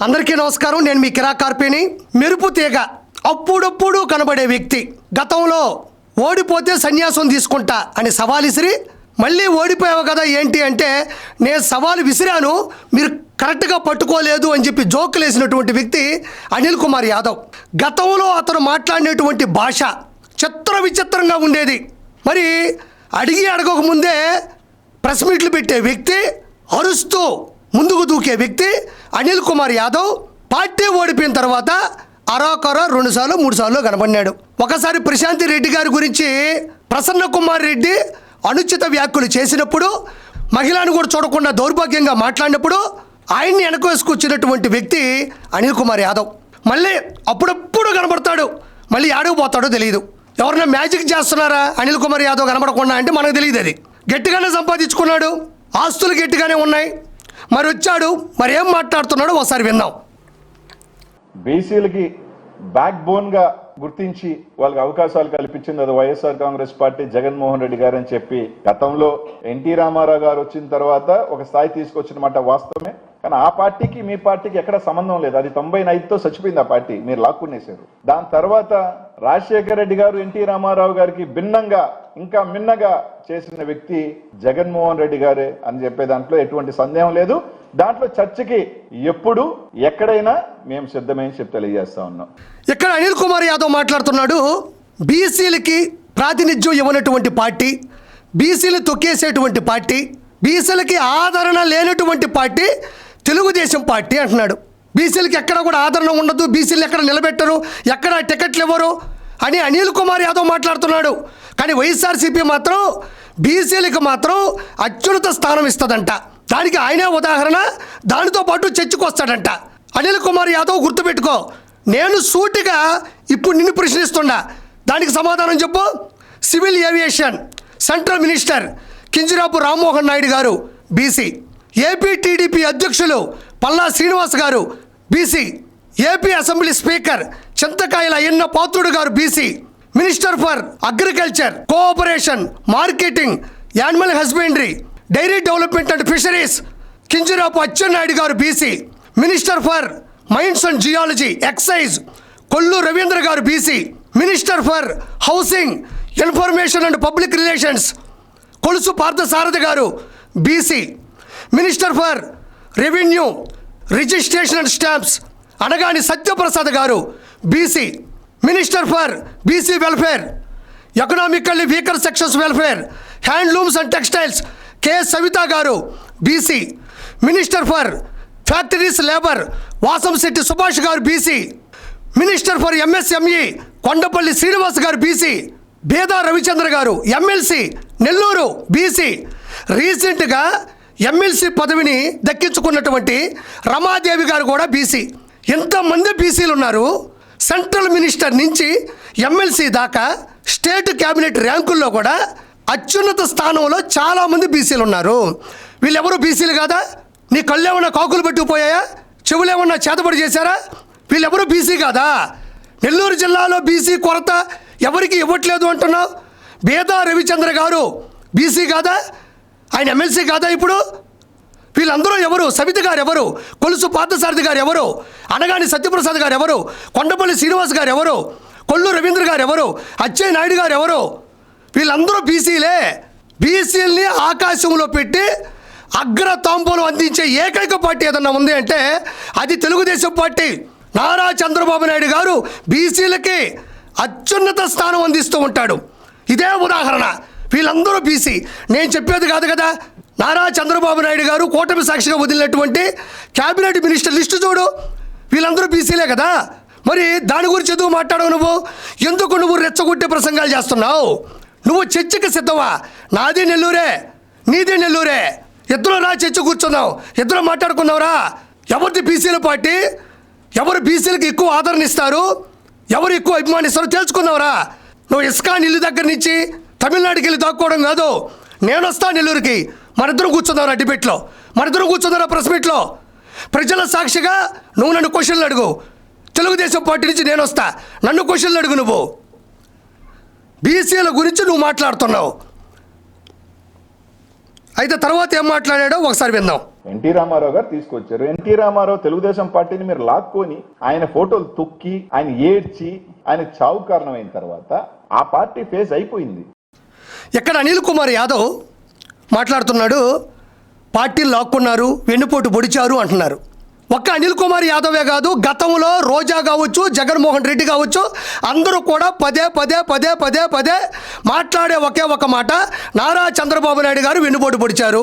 అందరికీ నమస్కారం. నేను మీ కిరా కార్పేని. మెరుపు తీగ అప్పుడప్పుడు కనబడే వ్యక్తి, గతంలో ఓడిపోతే సన్యాసం తీసుకుంటా అని సవాల్ విసిరి మళ్ళీ ఓడిపోయావు కదా ఏంటి అంటే నేను సవాలు విసిరాను, మీరు కరెక్ట్గా పట్టుకోలేదు అని చెప్పి జోకులు వేసినటువంటి వ్యక్తి అనిల్ కుమార్ యాదవ్. గతంలో అతను మాట్లాడినటువంటి భాష చిత్ర విచిత్రంగా ఉండేది. మరి అడగక ముందే ప్రెస్ మీట్లు పెట్టే వ్యక్తి, అరుస్తూ ముందుకు దూకే వ్యక్తి అనిల్ కుమార్ యాదవ్ పార్టీ ఓడిపోయిన తర్వాత అరాకొర 2 సార్లు 3 సార్లు కనబడినాడు. ఒకసారి ప్రశాంతి రెడ్డి గారి గురించి ప్రసన్న కుమార్ రెడ్డి అనుచిత వ్యాఖ్యలు చేసినప్పుడు, మహిళను కూడా చూడకుండా దౌర్భాగ్యంగా మాట్లాడినప్పుడు ఆయన్ని వెనక వేసుకొచ్చినటువంటి వ్యక్తి అనిల్ కుమార్ యాదవ్. మళ్ళీ అప్పుడప్పుడు కనబడతాడు, మళ్ళీ ఆడకపోతాడో తెలియదు. ఎవరన్నా మ్యాజిక్ చేస్తున్నారా అనిల్ కుమార్ యాదవ్ కనబడకుండా అంటే మనకు తెలియదు. అది గట్టిగానే సంపాదించుకున్నాడు, ఆస్తులు గట్టిగానే ఉన్నాయి. మరి వచ్చాడు, మరి ఏం మాట్లాడుతున్నాడో ఒకసారి విందాం. బీసీలకి బ్యాక్ బోన్ గా గుర్తించి వాళ్ళకి అవకాశాలు కల్పించింది అది వైఎస్ఆర్ కాంగ్రెస్ పార్టీ, జగన్మోహన్ రెడ్డి గారు అని చెప్పి గతంలో ఎన్టీ రామారావు గారు వచ్చిన తర్వాత ఒక స్థాయి తీసుకొచ్చిన మాట వాస్తవమే. కానీ ఆ పార్టీకి మీ పార్టీకి ఎక్కడ సంబంధం లేదు. అది 95తో చచ్చిపోయింది ఆ పార్టీ, మీరు లాక్కునేశారు. దాని తర్వాత రాజశేఖర రెడ్డి గారు ఎన్టీ రామారావు గారికి భిన్నంగా ఇంకా మిన్నగా చేసిన వ్యక్తి జగన్మోహన్ రెడ్డి గారే అని చెప్పే దాంట్లో ఎటువంటి సందేహం లేదు. దాంట్లో చర్చకి ఎప్పుడు ఎక్కడైనా మేము సిద్ధమని చెప్పి తెలియజేస్తా ఉన్నాం. ఇక్కడ అనిల్ కుమార్ యాదవ్ మాట్లాడుతున్నాడు, బీసీలకి ప్రాతినిధ్యం ఇవ్వనటువంటి పార్టీ, బీసీలు తొక్కేసేటువంటి పార్టీ, బీసీలకి ఆదరణ లేనటువంటి పార్టీ తెలుగుదేశం పార్టీ అంటున్నాడు. బీసీలకి ఎక్కడ కూడా ఆదరణ ఉండదు, బీసీలు ఎక్కడ నిలబెట్టరు, ఎక్కడ టికెట్లు ఇవ్వరు అని అనిల్ కుమార్ యాదవ్ మాట్లాడుతున్నాడు. కానీ వైఎస్ఆర్సీపీ మాత్రం బీసీలకు మాత్రం అత్యున్నత స్థానం ఇస్తుందంట. దానికి ఆయనే ఉదాహరణ, దానితో పాటు చర్చకొస్తాడంట. అనిల్ కుమార్ యాదవ్ గుర్తుపెట్టుకో, నేను సూటిగా ఇప్పుడు నిన్ను ప్రశ్నిస్తున్నా, దానికి సమాధానం చెప్పు. Civil aviation central minister Kinjarapu Rammohan Naidu గారు బీసీ, ఏపీ టీడీపీ అధ్యక్షులు పల్లా శ్రీనివాస్ గారు BC, AP assembly speaker Chintakayala Ayyanna Patrudu గారు BC, minister for agriculture, cooperation, marketing, animal husbandry, dairy development and fisheries Kinjarapu Atchannaidu గారు BC, minister for mines and geology, excise Kollu Ravindra గారు BC, minister for housing, information and public relations Kolusu Parthasarathy గారు BC, minister for revenue, registration and stamps అనగాని సత్యప్రసాద్ గారు BC, minister for BC welfare, economically weaker sections welfare, handlooms and textiles K Savitha గారు BC, minister for factories labour Vasamsetti Subhash గారు BC, minister for MSME Kondapalli Srinivas గారు BC, Beda Ravichandra గారు MLC Nellore BC, రీసెంట్గా MLC పదవిని దక్కించుకున్నటువంటి రమాదేవి గారు కూడా బీసీ. ఎంతమంది బీసీలు ఉన్నారు. సెంట్రల్ మినిస్టర్ నుంచి ఎమ్మెల్సీ దాకా స్టేట్ క్యాబినెట్ ర్యాంకుల్లో కూడా అత్యున్నత స్థానంలో చాలామంది బీసీలు ఉన్నారు. వీళ్ళెవరూ బీసీలు కాదా? నీ కళ్ళేమన్నా కాకులు పట్టుకుపోయాయా? చెవులేమన్నా చేతబడి చేశారా? వీళ్ళెవరూ బీసీ కాదా? నెల్లూరు జిల్లాలో బీసీ కొరత ఎవరికి ఇవ్వట్లేదు అంటున్నావు. బేదా రవిచంద్ర గారు బీసీ కాదా? ఆయన ఎమ్మెల్సీ కాదా? ఇప్పుడు వీళ్ళందరూ ఎవరు? సవిత గారు ఎవరు? కొలుసు పార్థసారథి గారు ఎవరు? అనగాని సత్యప్రసాద్ గారు ఎవరు? కొండపల్లి శ్రీనివాస్ గారు ఎవరు? కొల్లు రవీంద్ర గారు ఎవరు? అచ్చెయ్య నాయుడు గారు ఎవరు? వీళ్ళందరూ బీసీలే. బీసీలని ఆకాశంలో పెట్టి అగ్ర తాంబూలం అందించే ఏకైక పార్టీ ఏదన్నా ఉంది అంటే అది తెలుగుదేశం పార్టీ. నారా చంద్రబాబు నాయుడు గారు బీసీలకి అత్యున్నత స్థానం అందిస్తూ ఉంటాడు. ఇదే ఉదాహరణ. వీళ్ళందరూ బీసీ. నేను చెప్పేది కాదు కదా. నారా చంద్రబాబు నాయుడు గారు కూటమి సాక్షిగా వదిలినటువంటి క్యాబినెట్ మినిస్టర్ లిస్టు చూడు, వీళ్ళందరూ బీసీలే కదా. మరి దాని గురించి ఎందుకు మాట్లాడవు నువ్వు? ఎందుకు నువ్వు రెచ్చగొట్టే ప్రసంగాలు చేస్తున్నావు? నువ్వు చర్చకి సిద్ధమా? నాది నెల్లూరే, నీది నెల్లూరే, ఇద్దరు నా చర్చ కూర్చున్నావు, ఇద్దరు మాట్లాడుకున్నావురా. ఎవరిది బీసీల పార్టీ? ఎవరు బీసీలకు ఎక్కువ ఆదరణ ఇస్తారు, ఎవరు ఎక్కువ అభిమానిస్తారో తెలుసుకున్నావురా. నువ్వు ఇస్కాన్ ఇల్లు దగ్గర నుంచి తమిళనాడుకి వెళ్ళి దాక్కోవడం కాదు. నేను వస్తా నెల్లూరుకి, మనిద్దరం కూర్చున్నారా డిబేట్లో, మనిద్దరం కూర్చున్నారా ప్రెస్ మీట్లో. ప్రజల సాక్షిగా నువ్వు నన్ను క్వశ్చన్లు అడుగు. తెలుగుదేశం పార్టీ నుంచి నేను వస్తా, నన్ను క్వశ్చన్లు అడుగు. నువ్వు బీసీల గురించి నువ్వు మాట్లాడుతున్నావు. అయితే తర్వాత ఏం మాట్లాడాడో ఒకసారి విందాం. ఎన్టీ రామారావు గారు తీసుకొచ్చారు. ఎన్టీ రామారావు తెలుగుదేశం పార్టీని మీరు లాక్కొని ఆయన ఫోటోలు తొక్కి ఆయన ఏడ్చి ఆయన చావు కారణమైన తర్వాత ఆ పార్టీ ఫేస్ అయిపోయింది. ఇక్కడ అనిల్ కుమార్ యాదవ్ మాట్లాడుతున్నాడు, పార్టీలు లాక్కున్నారు, వెన్నుపోటు పొడిచారు అంటున్నారు. ఒక్క అనిల్ కుమార్ యాదవే కాదు, గతంలో రోజా కావచ్చు, జగన్మోహన్ రెడ్డి కావచ్చు, అందరూ కూడా పదే పదే పదే పదే పదే మాట్లాడే ఒకే ఒక మాట, నారా చంద్రబాబు నాయుడు గారు వెన్నుపోటు పొడిచారు,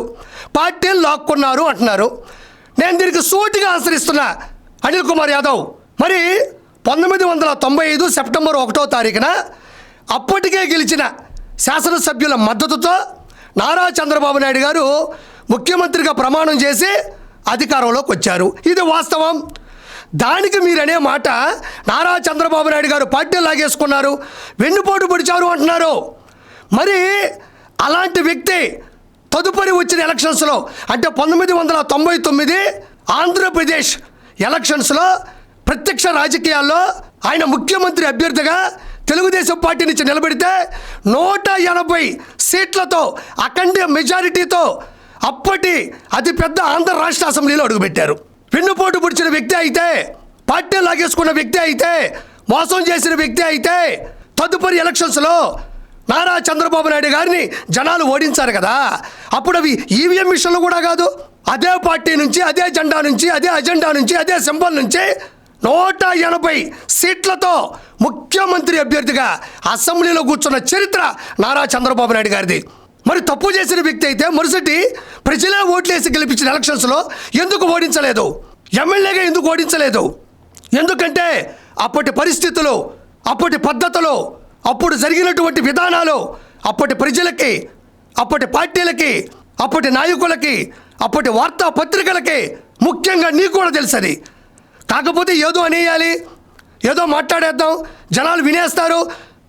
పార్టీలు లాక్కున్నారు అంటున్నారు. నేను దీనికి సూటిగా ఆన్సర్ ఇస్తున్నా అనిల్ కుమార్ యాదవ్. మరి 1995 సెప్టెంబర్ 1వ తారీఖున అప్పటికే గెలిచిన శాసనసభ్యుల మద్దతుతో నారా చంద్రబాబు నాయుడు గారు ముఖ్యమంత్రిగా ప్రమాణం చేసి అధికారంలోకి వచ్చారు. ఇది వాస్తవం. దానికి మీరనే మాట నారా చంద్రబాబు నాయుడు గారు పార్టీలు లాగేసుకున్నారు, వెన్నుపోటు పొడిచారు అంటున్నారు. మరి అలాంటి వ్యక్తి తదుపరి వచ్చిన ఎలక్షన్స్లో అంటే 1999 ఆంధ్రప్రదేశ్ ఎలక్షన్స్లో ప్రత్యక్ష రాజకీయాల్లో ఆయన ముఖ్యమంత్రి అభ్యర్థిగా తెలుగుదేశం పార్టీ నుంచి నిలబెడితే 180 సీట్లతో అఖండ మెజారిటీతో అప్పటి అతిపెద్ద ఆంధ్ర రాష్ట్ర అసెంబ్లీలో అడుగుపెట్టారు. వెన్నుపోటు పొడిచిన వ్యక్తి అయితే, పార్టీ లాగేసుకున్న వ్యక్తి అయితే, మోసం చేసిన వ్యక్తి అయితే తదుపరి ఎలక్షన్స్లో నారా చంద్రబాబు నాయుడు గారిని జనాలు ఓడించారు కదా. అప్పుడు అవి ఈవీఎం మిషన్లు కూడా కాదు, అదే పార్టీ నుంచి, అదే జెండా నుంచి, అదే అజెండా నుంచి, అదే సింబల్ నుంచి 180 సీట్లతో ముఖ్యమంత్రి అభ్యర్థిగా అసెంబ్లీలో కూర్చున్న చరిత్ర నారా చంద్రబాబు నాయుడు గారిది. మరి తప్పు చేసిన వ్యక్తి అయితే మరుసటి ప్రజలే ఓట్లేసి గెలిపించిన ఎలక్షన్స్లో ఎందుకు ఓడించలేదు? ఎమ్మెల్యేగా ఎందుకు ఓడించలేదు? ఎందుకంటే అప్పటి పరిస్థితులు, అప్పటి పద్ధతులు, అప్పుడు జరిగినటువంటి విధానాలు అప్పటి ప్రజలకి, అప్పటి పార్టీలకి, అప్పటి నాయకులకి, అప్పటి వార్తాపత్రికలకి, ముఖ్యంగా నీకు కూడా తెలుసది. కాకపోతే ఏదో అనేయాలి, ఏదో మాట్లాడేద్దాం, జనాలు వినేస్తారు.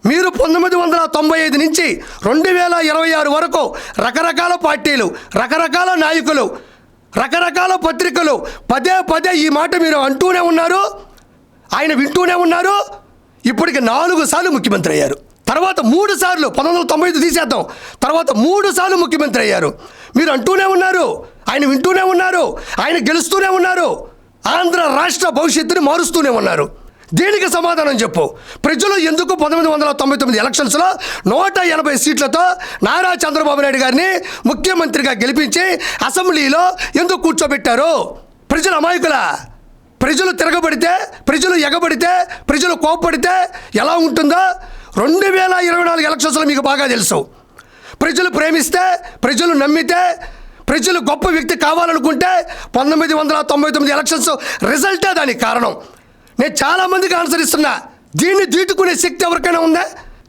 మీరు 1995 నుంచి 2026 వరకు రకరకాల పార్టీలు, రకరకాల నాయకులు, రకరకాల పత్రికలు పదే పదే ఈ మాట మీరు అంటూనే ఉన్నారు, ఆయన వింటూనే ఉన్నారు. ఇప్పటికి 4 సార్లు ముఖ్యమంత్రి అయ్యారు. తర్వాత 3 సార్లు 1995 తీసేద్దాం, తర్వాత 3 సార్లు ముఖ్యమంత్రి అయ్యారు. మీరు అంటూనే ఉన్నారు, ఆయన వింటూనే ఉన్నారు, ఆయన గెలుస్తూనే ఉన్నారు, ఆంధ్ర రాష్ట్ర భవిష్యత్తుని మారుస్తూనే ఉన్నారు. దీనికి సమాధానం చెప్పు. ప్రజలు ఎందుకు 1999 ఎలక్షన్స్లో 180 సీట్లతో నారా చంద్రబాబు నాయుడు గారిని ముఖ్యమంత్రిగా గెలిపించి అసెంబ్లీలో ఎందుకు కూర్చోబెట్టారు? ప్రజలు అమాయకులా? ప్రజలు తిరగబడితే, ప్రజలు ఎగబడితే, ప్రజలు కోప్పడితే ఎలా ఉంటుందో 2024 ఎలక్షన్స్లో మీకు బాగా తెలుసు. ప్రజలు ప్రేమిస్తే, ప్రజలు నమ్మితే, ప్రజలు గొప్ప వ్యక్తి కావాలనుకుంటే 1999 ఎలక్షన్స్ రిజల్టే దానికి కారణం. నేను చాలామందికి ఆన్సర్ ఇస్తున్నా. దీన్ని దీటుకునే శక్తి ఎవరికైనా ఉందా?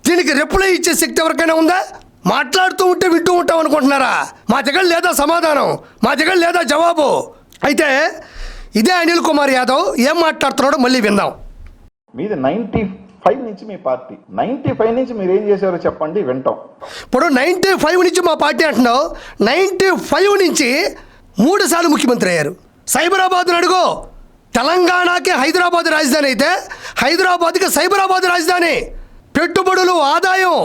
దీనికి రిప్లై ఇచ్చే శక్తి ఎవరికైనా ఉందా? మాట్లాడుతూ ఉంటే వింటూ ఉంటాం అనుకుంటున్నారా? మా దగ్గర లేదా సమాధానం, మా దగ్గర లేదా జవాబు. అయితే ఇదే అనిల్ కుమార్ యాదవ్ ఏం మాట్లాడుతున్నాడో మళ్ళీ విందాం. మీది 95 నుంచి మీ పార్టీ, 95 నుంచి మీరు ఏం చేశారో చెప్పండి, వింటాం. ఇప్పుడు 95 నుంచి మా పార్టీ అంటున్నావు. 95 నుంచి 3 సార్లు ముఖ్యమంత్రి అయ్యారు. సైబరాబాద్ను అడుగు. తెలంగాణకి హైదరాబాద్ రాజధాని అయితే హైదరాబాద్కి సైబరాబాద్ రాజధాని. పెట్టుబడులు, ఆదాయం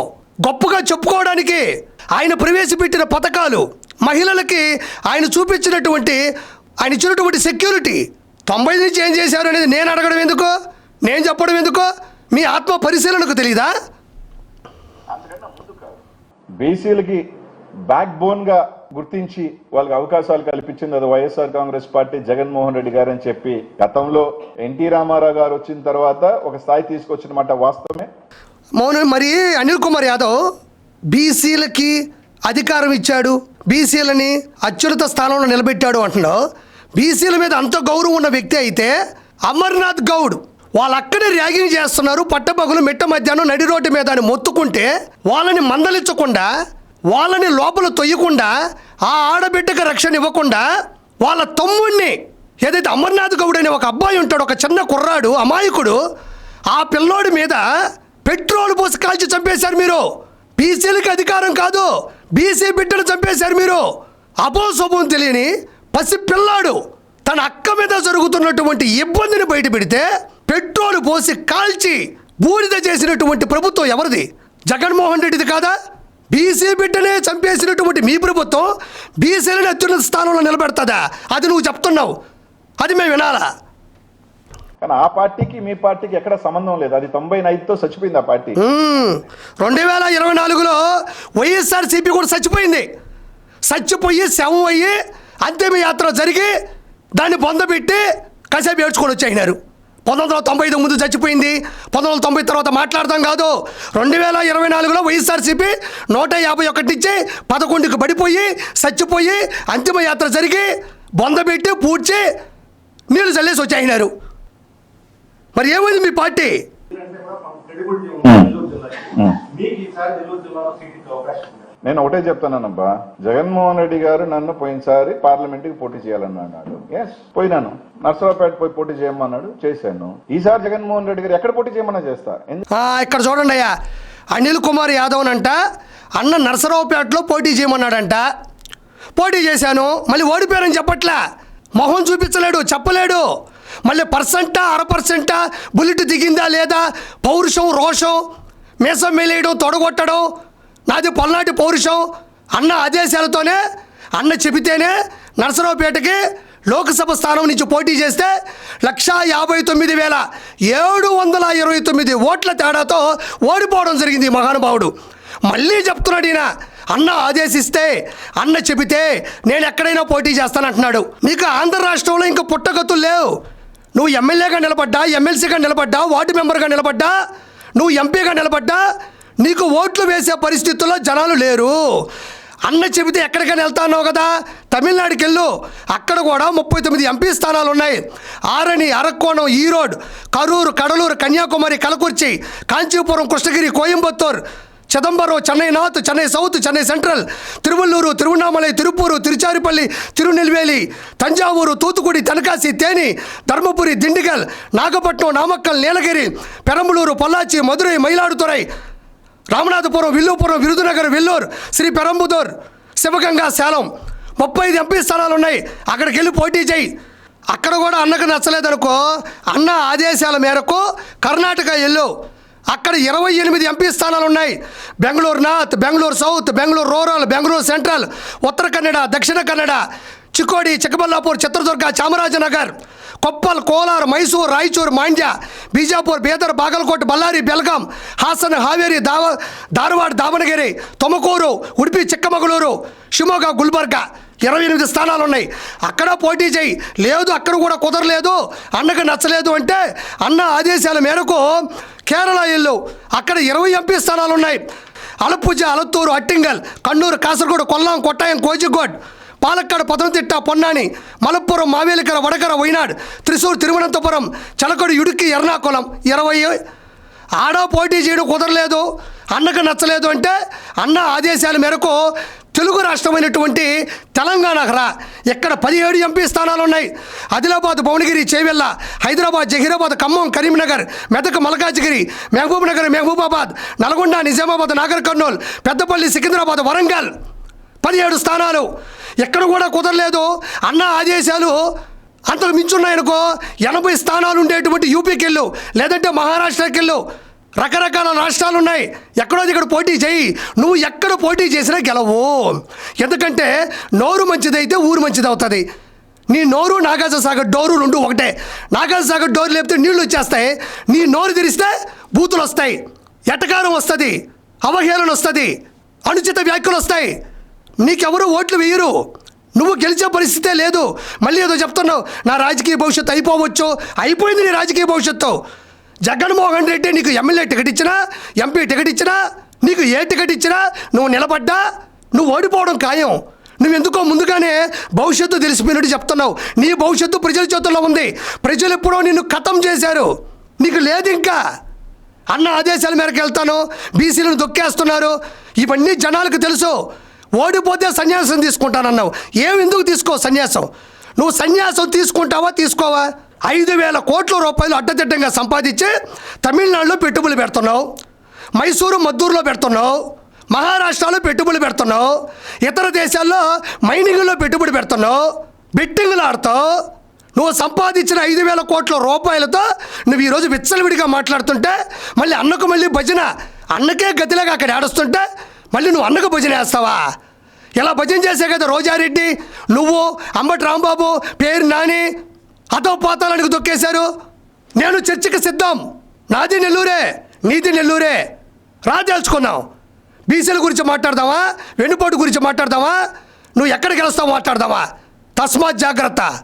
గొప్పగా చెప్పుకోవడానికి ఆయన ప్రవేశపెట్టిన పథకాలు, మహిళలకి ఆయన చూపించినటువంటి, ఆయన ఇచ్చినటువంటి సెక్యూరిటీ, 90 నుంచి ఏం చేశారు అనేది నేను అడగడం ఎందుకు, నేను చెప్పడం ఎందుకు? మీ ఆత్మ పరిశీలనకు తెలీదా? బీసీలకి బ్యాక్ బోన్ గా గుర్తించి వాళ్ళకి అవకాశాలు కల్పించింది అది వైఎస్ఆర్ కాంగ్రెస్ పార్టీ, జగన్మోహన్ రెడ్డి గారు అని చెప్పి గతంలో ఎన్టీ రామారావు గారు వచ్చిన తర్వాత ఒక స్థాయి తీసుకొచ్చిన మాట వాస్తవమే. మరి అనిల్ కుమార్ యాదవ్ బీసీలకి అధికారం ఇచ్చాడు, బీసీలని అత్యున్నత స్థానంలో నిలబెట్టాడు అంటున్నావు. బీసీల మీద అంత గౌరవం ఉన్న వ్యక్తి అయితే అమర్నాథ్ గౌడ్ వాళ్ళు అక్కడే ర్యాగింగ్ చేస్తున్నారు, పట్టపగలు మిట్ట మధ్యాహ్నం నడి రోడ్డు మీద అని మొత్తుకుంటే వాళ్ళని మందలించకుండా, వాళ్ళని లోపల తొయ్యకుండా, ఆ ఆడబిడ్డకు రక్షణ ఇవ్వకుండా వాళ్ళ తమ్ముడిని, ఏదైతే అమర్నాథ్ గౌడ్ అనే ఒక అబ్బాయి ఉంటాడు, ఒక చిన్న కుర్రాడు అమాయకుడు, ఆ పిల్లోడి మీద పెట్రోల్ పోసి కాల్చి చంపేశారు మీరు. బీసీలకి అధికారం కాదు, బీసీ బిడ్డను చంపేశారు మీరు. అపోసోపం తెలియని పసి పిల్లాడు తన అక్క మీద జరుగుతున్నటువంటి ఇబ్బందిని బయట పెడితే పెట్రోల్ పోసి కాల్చి బూడిద చేసినటువంటి ప్రభుత్వం ఎవరిది? జగన్మోహన్ రెడ్డిది కాదా? బీసీ బిడ్డనే చంపేసినటువంటి మీ ప్రభుత్వం బీసీలను అత్యున్నత స్థానంలో నిలబెడతాదా? అది నువ్వు చెప్తున్నావు, అది మేము వినాలా? కానీ ఆ పార్టీకి మీ పార్టీకి ఎక్కడ సంబంధం లేదు. అది 95తో చచ్చిపోయింది ఆ పార్టీ. 2024లో వైఎస్ఆర్సీపీ కూడా చచ్చిపోయింది. చచ్చిపోయి శవం అయ్యి అంతిమ యాత్ర జరిగి దాన్ని పొందబెట్టి కాసేపు ఏడ్చుకొని వచ్చేసినారు. 1995 ముందు చచ్చిపోయింది, 1990 తర్వాత మాట్లాడదాం కాదు. 2024లో వైఎస్ఆర్సీపీ 151 నుంచి 11కి పడిపోయి చచ్చిపోయి అంతిమ యాత్ర జరిగి బొందబెట్టి పూడ్చి నీళ్ళు చల్లేసి వచ్చేసినారు. మరి ఏమైంది మీ పార్టీ? నేను ఒకటే చెప్తానబ్బా, జగన్మోహన్ రెడ్డి గారు నన్ను పోయినసారి పార్లమెంట్కి పోటీ చేయాలన్నాడు. ఎస్, పోయినాను. నర్సరావుపేట పోయి పోటీ చేయమన్నాడు, చేశాను. ఈసారి జగన్మోహన్ రెడ్డి గారు ఎక్కడ పోటీ చేయమన్నా చేస్తా. ఇక్కడ చూడండి అయ్యా, అనిల్ కుమార్ యాదవ్ అంట అన్న నర్సరావుపేటలో పోటీ చేయమన్నాడంట. పోటీ చేశాను, మళ్ళీ ఓడిపోయారని చెప్పట్లా, మొహం చూపించలేడు, చెప్పలేడు. మళ్ళీ పర్సెంటా 1% బుల్లెట్ దిగిందా లేదా, పౌరుషం రోషం మీసం మేలేయడం తొడగొట్టడం, నాది పల్నాటి పౌరుషం. అన్న ఆదేశాలతోనే అన్న చెబితేనే నర్సరావుపేటకి లోక్సభ స్థానం నుంచి పోటీ చేస్తే 159,729 ఓట్ల తేడాతో ఓడిపోవడం జరిగింది మహానుభావుడు. మళ్ళీ చెప్తున్నాడు ఈయన, అన్న ఆదేశిస్తే అన్న చెబితే నేను ఎక్కడైనా పోటీ చేస్తానంటున్నాడు. నీకు ఆంధ్ర రాష్ట్రంలో ఇంకా పుట్టగతులు లేవు. నువ్వు ఎమ్మెల్యేగా నిలబడ్డా, ఎమ్మెల్సీగా నిలబడ్డా, వార్డు మెంబర్గా నిలబడ్డా, నువ్వు ఎంపీగా నిలబడ్డా నీకు ఓట్లు వేసే పరిస్థితుల్లో జనాలు లేరు. అన్న చెబితే ఎక్కడికైనా వెళ్తాన్నావు కదా, తమిళనాడుకి వెళ్ళు, అక్కడ కూడా 39 ఎంపీ స్థానాలు ఉన్నాయి. Arani, Arakkonam, Erode, Karur, Cuddalore, Kanniyakumari, Kallakurichi, Kanchipuram, Krishnagiri, Coimbatore, Chidambaram, Chennai north, Chennai south, Chennai central, Tiruvallur, Tiruvannamalai, Tiruppur, Tiruchirappalli, Tirunelveli, Thanjavur, Thoothukudi, Tenkasi, Theni, Dharmapuri, Dindigul, Nagapattinam, Namakkal, Nilgiri, Perambalur, Pollachi, Madurai, Mayiladuthurai, Ramanathapuram, Viluppuram, Virudhunagar, Vellore, Sri Perumbudur, Sivaganga, Salem 35 MP స్థానాలు ఉన్నాయి. అక్కడికి వెళ్ళి పోటీ చేయి. అక్కడ కూడా అన్నకు నచ్చలేదనుకో, అన్న ఆదేశాల మేరకు కర్ణాటక వెళ్ళు, అక్కడ 28 ఎంపీ స్థానాలు ఉన్నాయి. Bengaluru north, Bengaluru south, Bengaluru rural, Bengaluru central, Uttara Kannada, Dakshina Kannada, Chikkodi, Chikkaballapur, Chitradurga, Chamarajanagar, Koppal, Kolar, Mysore, Raichur, Mandya, Bijapur, Bidar, Bagalkot, Ballari, Belgaum, Haasan, Haveri, Dharwad, Davangere, Tumakuru, Udupi, Chikkamagaluru, Shimoga, Gulbarga 28 స్థానాలు ఉన్నాయి. అక్కడ పోటీ చేయి. లేదు అక్కడ కూడా కుదరలేదు, అన్నకు నచ్చలేదు అంటే అన్న ఆదేశాల మేరకు కేరళ ఇల్లు, అక్కడ 20 ఎంపీ స్థానాలు ఉన్నాయి. అలప్పుజ, అలత్తూరు, అట్టింగల్, కన్నూరు, కాసరగోడు, కొల్లాం, కొట్టాయం, కోజికోడ్, పాలక్కాడ్, పతనతిట్ట, పొన్నాని, మలప్పురం, మావేలికర, వడకర, వైనాడ్, త్రిశూర్, తిరువనంతపురం, చలకడు, ఇడుక్కి, ఎర్నాకుళం 20. ఆడ పోటీ చేయడం కుదరలేదు, అన్నకు నచ్చలేదు అంటే అన్న ఆదేశాల మేరకు తెలుగు రాష్ట్రమైనటువంటి తెలంగాణకు రా. ఇక్కడ 17 ఎంపీ స్థానాలు ఉన్నాయి. ఆదిలాబాద్, భువనగిరి, చేవెళ్ళ, హైదరాబాద్, జహీరాబాద్, ఖమ్మం, కరీంనగర్, మెదక్, మల్కాజ్గిరి, మహబూబ్ నగర్, మహబూబాబాద్, నల్గొండ, నిజామాబాద్, నాగర్ కర్నూల్, పెద్దపల్లి, సికింద్రాబాద్, వరంగల్ 17 స్థానాలు. ఎక్కడ కూడా కుదరలేదు. అన్న ఆదేశాలు అంతకు మించున్నాయనుకో 80 స్థానాలు ఉండేటువంటి యూపీకి వెళ్ళు, లేదంటే మహారాష్ట్రకి వెళ్ళు. రకరకాల రాష్ట్రాలు ఉన్నాయి. ఎక్కడో ఇక్కడ పోటీ చేయి. నువ్వు ఎక్కడ పోటీ చేసినా గెలవు. ఎందుకంటే నోరు మంచిదైతే ఊరు మంచిది అవుతుంది. నీ నోరు నాగార్జునసాగర్ డోరు రెండు ఒకటే. నాగార్జునసాగర్ డోరు లేపితే నీళ్లు వచ్చేస్తాయి, నీ నోరు తెరిస్తే బూతులు వస్తాయి, ఎటకారం వస్తుంది, అవహేళన వస్తుంది, అనుచిత వ్యాఖ్యలు వస్తాయి. నీకెవరు ఓట్లు వేయరు, నువ్వు గెలిచే పరిస్థితే లేదు. మళ్ళీ ఏదో చెప్తున్నావు, నా రాజకీయ భవిష్యత్తు అయిపోవచ్చు. అయిపోయింది నీ రాజకీయ భవిష్యత్తు. జగన్మోహన్ రెడ్డి నీకు ఎమ్మెల్యే టికెట్ ఇచ్చినా, ఎంపీ టికెట్ ఇచ్చినా, నీకు ఏ టికెట్ ఇచ్చినా నువ్వు నిలబడ్డా నువ్వు ఓడిపోవడం ఖాయం. నువ్వెందుకో ముందుగానే భవిష్యత్తు తెలిసిపోయినట్టు చెప్తున్నావు. నీ భవిష్యత్తు ప్రజల చేతుల్లో ఉంది. ప్రజలు ఎప్పుడో నిన్ను ఖతం చేశారు, నీకు లేదు. ఇంకా అన్న ఆదేశాల మేరకు వెళ్తాను, బీసీలను దొక్కేస్తున్నారు, ఇవన్నీ జనాలకు తెలుసు. ఓడిపోతే సన్యాసం తీసుకుంటానన్నావు. ఎందుకు తీసుకో సన్యాసం? నువ్వు సన్యాసం తీసుకుంటావా తీసుకోవా? 5,000 కోట్ల రూపాయలు అడ్డదిడ్డంగా సంపాదించి తమిళనాడులో పెట్టుబడులు పెడుతున్నావు, మైసూరు, మద్దూరులో పెడుతున్నావు, మహారాష్ట్రలో పెట్టుబడులు పెడుతున్నావు, ఇతర దేశాల్లో మైనింగ్లో పెట్టుబడి పెడుతున్నావు, బెట్టింగ్లు ఆడుతావు. నువ్వు సంపాదించిన 5,000 కోట్ల రూపాయలతో నువ్వు ఈరోజు విచ్చలవిడిగా మాట్లాడుతుంటే, మళ్ళీ అన్నకు మళ్ళీ భజన, అన్నకే గతిలాగా అక్కడ ఆడుస్తుంటే మళ్ళీ నువ్వు అన్నకు భజన వేస్తావా? ఇలా భజన చేసే కదా రోజారెడ్డి, నువ్వు, అంబటి రాంబాబు, పేరు నాని అతో పోతాలనికి తొక్కేశారు. నేను చర్చకి సిద్ధం. నాది నెల్లూరే, నీది నెల్లూరే. తెలుసుకున్నాం. బీసీల గురించి మాట్లాడదామా, వెన్నుపోటు గురించి మాట్లాడదామా, నువ్వు ఎక్కడికి వెళ్తావు మాట్లాడదామా? తస్మాత్ జాగ్రత్త.